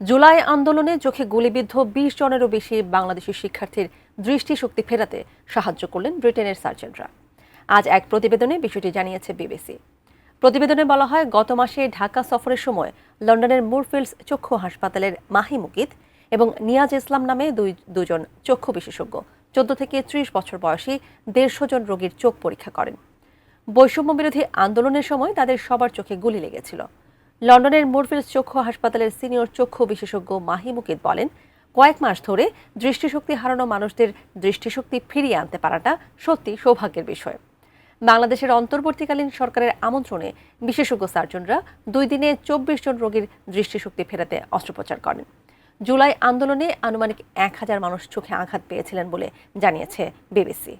জুলাই আন্দোলনে চোখে গুলিবিদ্ধ ২০ জনেরও বেশি বাংলাদেশি শিক্ষার্থীর দৃষ্টিশক্তি ফেরাতে সাহায্য করলেন ব্রিটেনের সার্জনরা। আজ এক প্রতিবেদনে বিষয়টি জানিয়েছে বিবিসি। প্রতিবেদনে বলা হয়, গত মাসে ঢাকা সফরের সময় লন্ডনের মুরফিল্ডস চক্ষু হাসপাতালের মাহি মুকিত এবং নিয়াজ ইসলাম নামে দুজন চক্ষু বিশেষজ্ঞ ১৪ থেকে ৩০ বছর বয়সী ১৫০ জন রোগীর চোখ পরীক্ষা করেন। বৈষম্য বিরোধী আন্দোলনের সময় তাদের সবার চোখে গুলি লেগেছিল। লন্ডনের মুরফিল্ডস চক্ষু হাসপাতালের সিনিয়র চক্ষু বিশেষজ্ঞ মাহি মুকিত বলেন, কয়েক মাস ধরে দৃষ্টিশক্তি হারানো মানুষদের দৃষ্টিশক্তি ফিরিয়ে আনতে পারাটা সত্যি সৌভাগ্যের বিষয়। বাংলাদেশের অন্তর্বর্তীকালীন সরকারের আমন্ত্রণে বিশেষজ্ঞ সার্জনরা ২ দিনে ২৪ জন রোগীর দৃষ্টিশক্তি ফেরাতে অস্ত্রোপচার করেন। জুলাই আন্দোলনে আনুমানিক ১,০০০ মানুষ চোখে আঘাত পেয়েছিলেন বলে জানিয়েছে বিবিসি।